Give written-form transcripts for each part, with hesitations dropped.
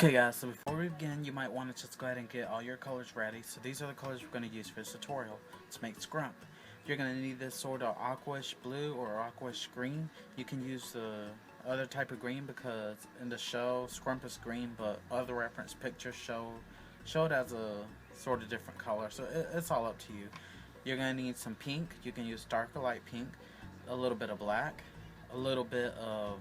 Okay guys, so before we begin, you might want to just go ahead and get all your colors ready. So these are the colors we're going to use for this tutorial to make Scrump. You're going to need this sort of aquish blue or aquish green. You can use the other type of green because in the show, Scrump is green, but other reference pictures show it as a sort of different color. So it's all up to you. You're going to need some pink. You can use dark or light pink, a little bit of black, a little bit of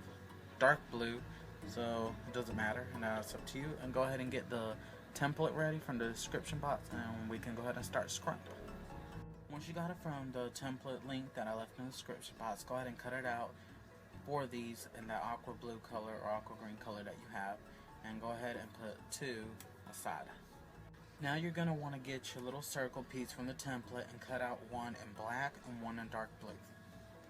dark blue, so it doesn't matter, and now it's up to you. And go ahead and get the template ready from the description box, and we can go ahead and start Scrump. Once you got it from the template link that I left in the description box, go ahead and cut it out for these in that aqua blue color or aqua green color that you have, and go ahead and put two aside. Now you're going to want to get your little circle piece from the template and cut out one in black and one in dark blue.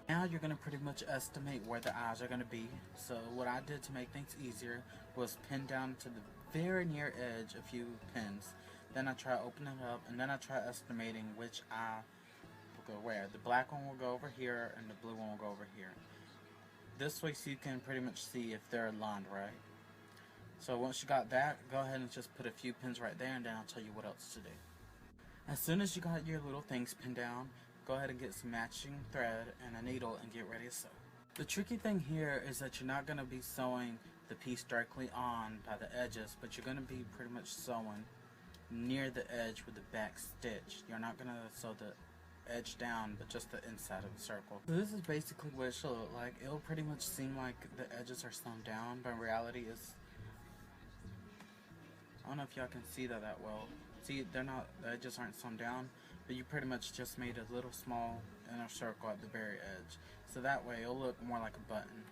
Now you're going to pretty much estimate where the eyes are going to be. So what I did to make things easier was pin down to the very near edge a few pins. Then I try opening it up, and then I try estimating which eye will go where. The black one will go over here and the blue one will go over here. This way so you can pretty much see if they're aligned right. So once you got that, go ahead and just put a few pins right there, and then I'll tell you what else to do. As soon as you got your little things pinned down, go ahead and get some matching thread and a needle and get ready to sew. The tricky thing here is that you're not going to be sewing the piece directly on by the edges, but you're going to be pretty much sewing near the edge with the back stitch. You're not going to sew the edge down, but just the inside of the circle. So this is basically what it should look like. It'll pretty much seem like the edges are sewn down, but in reality it's, I don't know if y'all can see that well. See, they're not, the edges aren't sewn down, but you pretty much just made a little small inner circle at the very edge. So that way it'll look more like a button.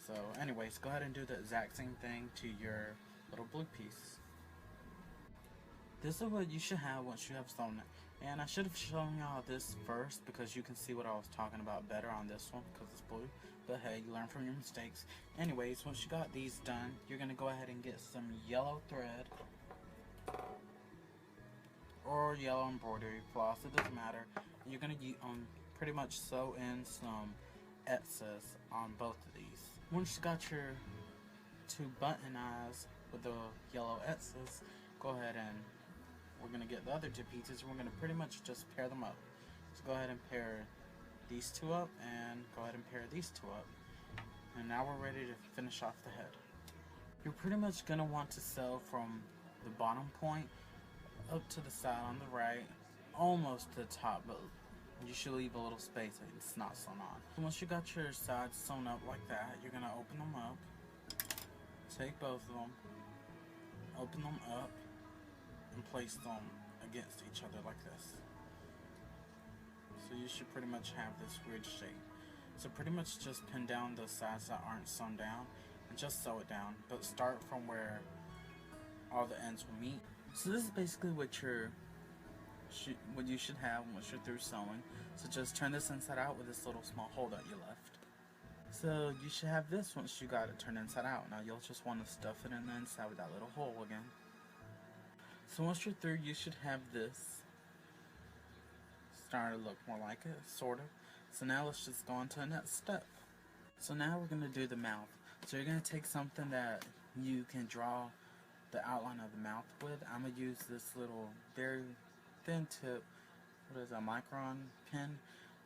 So anyways, go ahead and do the exact same thing to your little blue piece. This is what you should have once you have sewn it. And I should have shown y'all this first because you can see what I was talking about better on this one because it's blue. But hey, you learn from your mistakes. Anyways, once you got these done, you're going to go ahead and get some yellow thread or yellow embroidery floss, it doesn't matter. You're going to pretty much sew in some X's on both of these. Once you got your two button eyes with the yellow X's, go ahead and we're going to get the other two pieces and we're going to pretty much just pair them up. So go ahead and pair these two up and go ahead and pair these two up. And now we're ready to finish off the head. You're pretty much going to want to sew from the bottom point up to the side on the right, almost to the top, but you should leave a little space so it's not sewn on. So once you got your sides sewn up like that, you're going to open them up, take both of them, open them up, and place them against each other like this. So you should pretty much have this weird shape. So pretty much just pin down the sides that aren't sewn down and just sew it down, but start from where all the ends will meet. So this is basically what you should have once you're through sewing. So just turn this inside out with this little small hole that you left. So you should have this once you got it turned inside out. Now you'll just want to stuff it in the inside with that little hole again. So once you're through, you should have this starting to look more like it, sort of. So now let's just go on to the next step. So now we're going to do the mouth. So you're going to take something that you can draw the outline of the mouth with. I'm going to use this little very thin tip, what is a micron pen.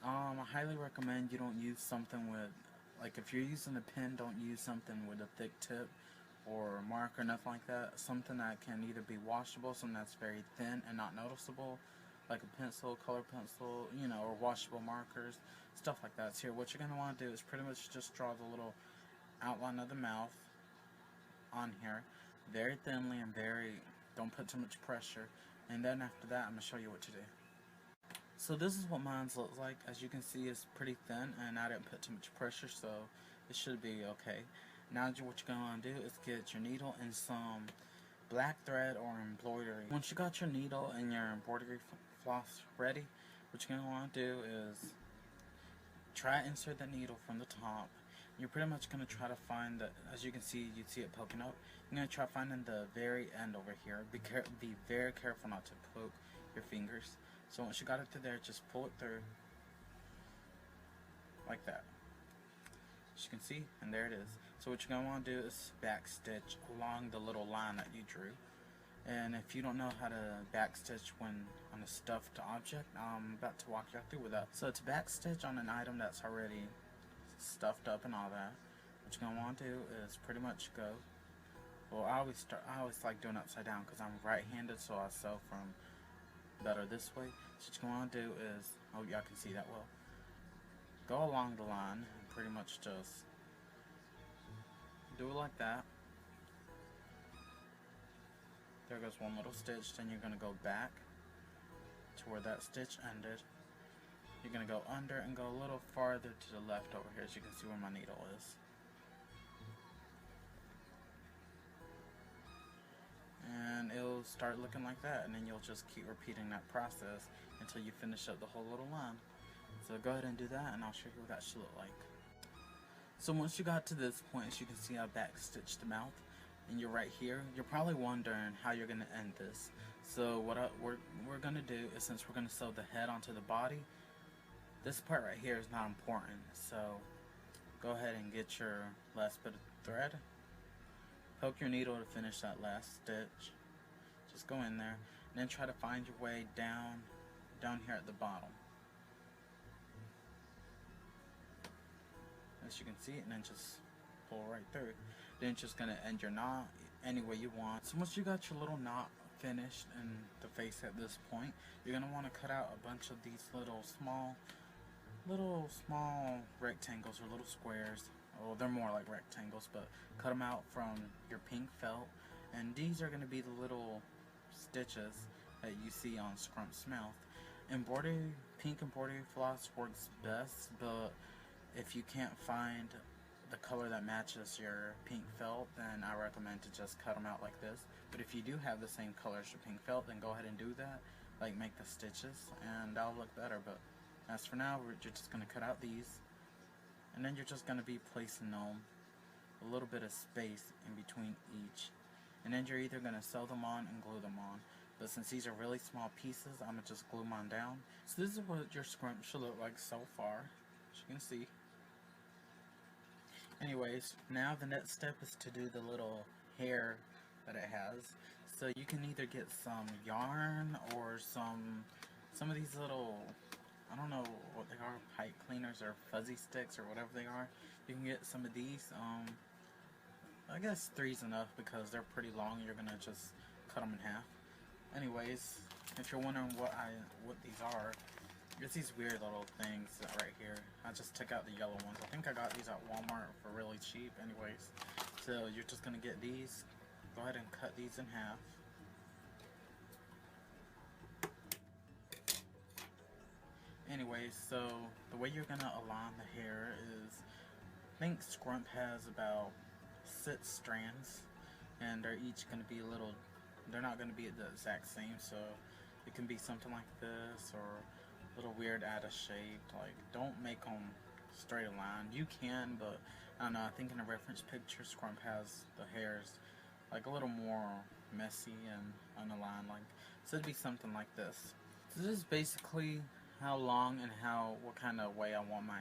I highly recommend you don't use something with, like if you're using a pen, don't use something with a thick tip or marker, nothing like that. Something that can either be washable, something that's very thin and not noticeable, like a pencil, color pencil, you know, or washable markers, stuff like that. So here, what you're going to want to do is pretty much just draw the little outline of the mouth on here, very thinly and don't put too much pressure. And then after that, I'm going to show you what to do. So this is what mine looks like. As you can see, it's pretty thin and I didn't put too much pressure, so it should be okay. Now what you're going to want to do is get your needle and some black thread or embroidery. Once you got your needle and your embroidery floss ready, what you're going to want to do is try to insert the needle from the top. You're pretty much going to try to find the, as you can see, you see it poking up. You're going to try finding the very end over here. Be very careful not to poke your fingers. So once you got it through there, just pull it through like that. As you can see, and there it is. So what you're going to want to do is back stitch along the little line that you drew. And if you don't know how to backstitch when on a stuffed object, I'm about to walk you through with that. So to backstitch on an item that's already stuffed up and all that, what you're gonna want to do is pretty much go. Well, I always like doing upside down because I'm right-handed, so I sew from better this way. So what you're gonna want to do is, oh, y'all can see that well. Go along the line and pretty much just do it like that. There goes one little stitch, then you're going to go back to where that stitch ended. You're going to go under and go a little farther to the left over here, so you can see where my needle is. And it'll start looking like that, and then you'll just keep repeating that process until you finish up the whole little line. So go ahead and do that, and I'll show you what that should look like. So once you got to this point, as you can see, I backstitched the mouth. And you're right here, you're probably wondering how you're going to end this. So what we're going to do is, since we're going to sew the head onto the body, this part right here is not important. So go ahead and get your last bit of thread, poke your needle to finish that last stitch, just go in there, and then try to find your way down here at the bottom, as you can see, and then just pull right through. Then it's just gonna end your knot any way you want. So once you got your little knot finished in the face at this point, you're gonna want to cut out a bunch of these little small rectangles or little squares. Well, they're more like rectangles, but cut them out from your pink felt, and these are gonna be the little stitches that you see on Scrump's mouth. Pink embroidery floss works best, but if you can't find the color that matches your pink felt, then I recommend to just cut them out like this. But if you do have the same color as your pink felt, then go ahead and do that, like make the stitches, and that'll look better. But as for now, you're just going to cut out these, and then you're just going to be placing them a little bit of space in between each, and then you're either going to sew them on and glue them on. But since these are really small pieces, I'm going to just glue them on down. So this is what your scrump should look like so far, as you can see. Anyways, now the next step is to do the little hair that it has. So you can either get some yarn or some of these little, I don't know what they are, pipe cleaners or fuzzy sticks or whatever they are. You can get some of these. I guess 3's enough because they're pretty long. You're gonna just cut them in half. Anyways, if you're wondering what these are, it's these weird little things right here. I just took out the yellow ones. I think I got these at Walmart for really cheap. Anyways, so you're just gonna get these. Go ahead and cut these in half. Anyways, so the way you're gonna align the hair is, I think Scrump has about 6 strands, and they're each gonna be they're not gonna be the exact same. So it can be something like this, or little weird out of shape. Like, don't make them straight line. You can, but I don't know, I think in a reference picture Scrump has the hairs like a little more messy and unaligned, like, so it'd be something like this. So this is basically how long and what kind of way I want my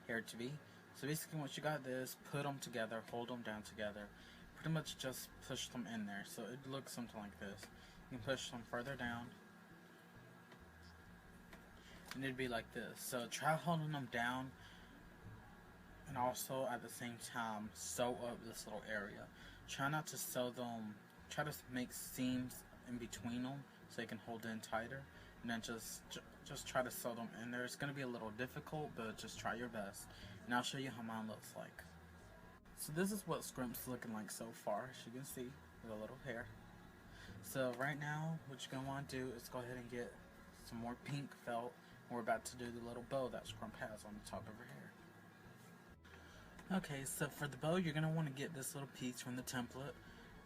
hair to be. So basically once you got this, put them together, hold them down together, pretty much just push them in there. So it looks something like this. You can push them further down, and it'd be like this. So try holding them down, and also at the same time sew up this little area. Try not to sew them, try to make seams in between them so they can hold in tighter, and then just try to sew them in there. It's going to be a little difficult, but just try your best, and I'll show you how mine looks like. So this is what Scrump's looking like so far, as you can see, with a little hair. So right now what you're going to want to do is go ahead and get some more pink felt. We're about to do the little bow that Scrump has on the top of her hair. Okay, so for the bow, you're going to want to get this little piece from the template,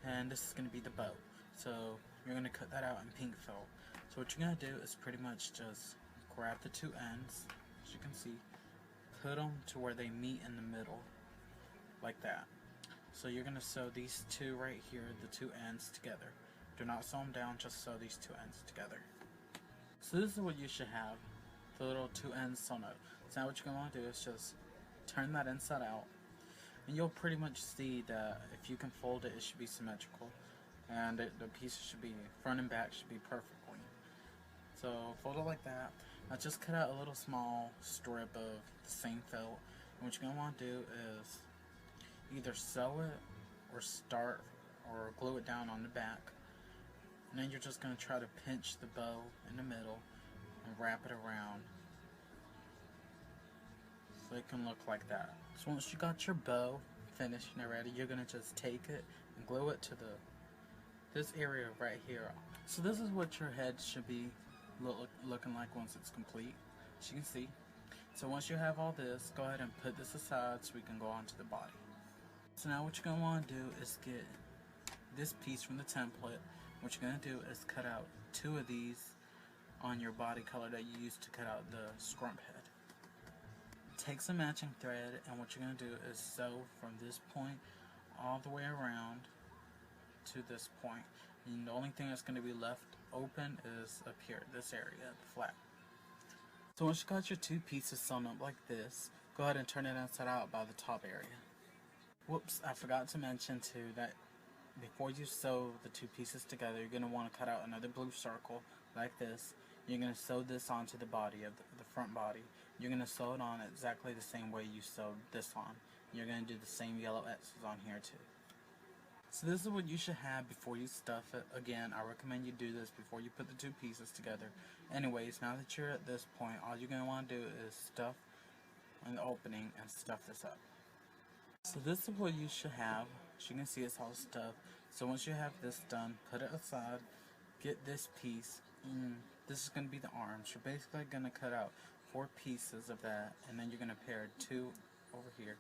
and this is going to be the bow. So you're going to cut that out in pink felt. So what you're going to do is pretty much just grab the 2 ends, as you can see, put them to where they meet in the middle, like that. So you're going to sew these 2 right here, the 2 ends together. Do not sew them down, just sew these 2 ends together. So this is what you should have, the little 2 ends sewn up. So now what you're going to want to do is just turn that inside out, And you'll pretty much see that if you can fold it, it should be symmetrical. And the pieces should be, front and back should be perfectly. So fold it like that. Now just cut out a little small strip of the same felt. And what you're going to want to do is either sew it or glue it down on the back. And then you're just going to try to pinch the bow in the middle and wrap it around so it can look like that. So once you got your bow finished and ready, you're going to just take it and glue it to this area right here. So this is what your head should be looking like once it's complete, as you can see. So once you have all this, go ahead and put this aside so we can go on to the body. So now what you're going to want to do is get this piece from the template. What you're going to do is cut out 2 of these on your body color that you used to cut out the scrump head. Take some matching thread, and what you're going to do is sew from this point all the way around to this point. And the only thing that's going to be left open is up here, this area, the flap. So once you got your 2 pieces sewn up like this, go ahead and turn it inside out by the top area. Whoops, I forgot to mention too that before you sew the 2 pieces together, you're going to want to cut out another blue circle like this. You're going to sew this onto the body of the front body. You're going to sew it on exactly the same way you sewed this on. You're going to do the same yellow X's on here too. So this is what you should have before you stuff it. Again, I recommend you do this before you put the 2 pieces together. Anyways, now that you're at this point, all you're going to want to do is stuff in the opening and stuff this up. So this is what you should have. As you can see, it's all stuff. So once you have this done, put it aside, get this piece. This is going to be the arms. You're basically going to cut out 4 pieces of that, and then you're going to pair 2 over here,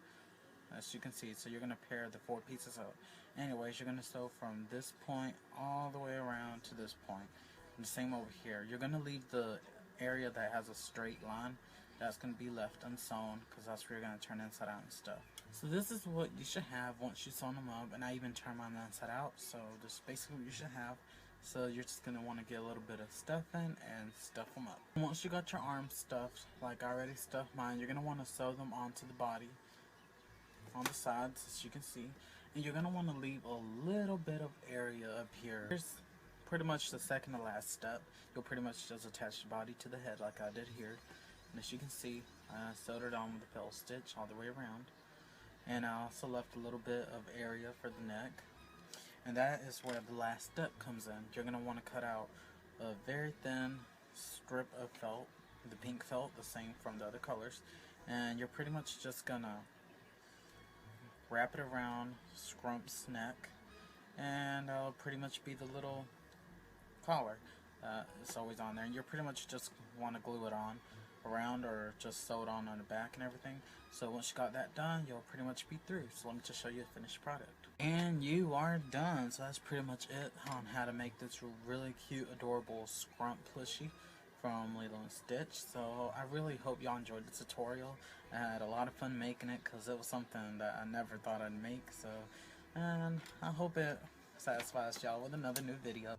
as you can see. So you're going to pair the 4 pieces up. Anyways, you're going to sew from this point all the way around to this point. And the same over here. You're going to leave the area that has a straight line. That's going to be left unsewn, because that's where you're going to turn inside out and stuff. So this is what you should have once you sew them up, and I even turn mine inside out. So this is basically what you should have. So you're just going to want to get a little bit of stuff in and stuff them up. Once you got your arms stuffed, like I already stuffed mine, you're going to want to sew them onto the body on the sides, as you can see. And you're going to want to leave a little bit of area up here. Here's pretty much the second to last step. You'll pretty much just attach the body to the head like I did here. And as you can see, I sewed it on with a felt stitch all the way around. And I also left a little bit of area for the neck. And that is where the last step comes in. You're going to want to cut out a very thin strip of felt, the pink felt, the same from the other colors. And you're pretty much just going to wrap it around Scrump's neck. And that'll pretty much be the little collar. It's always on there. And you're pretty much just want to glue it on around, or just sew it on the back and everything. So once you got that done, you'll pretty much be through. So let me just show you the finished product. And you are done. So that's pretty much it on how to make this really cute, adorable Scrump Plushie from Lilo and Stitch. So I really hope y'all enjoyed the tutorial. I had a lot of fun making it because it was something that I never thought I'd make. So, and I hope it satisfies y'all with another new video.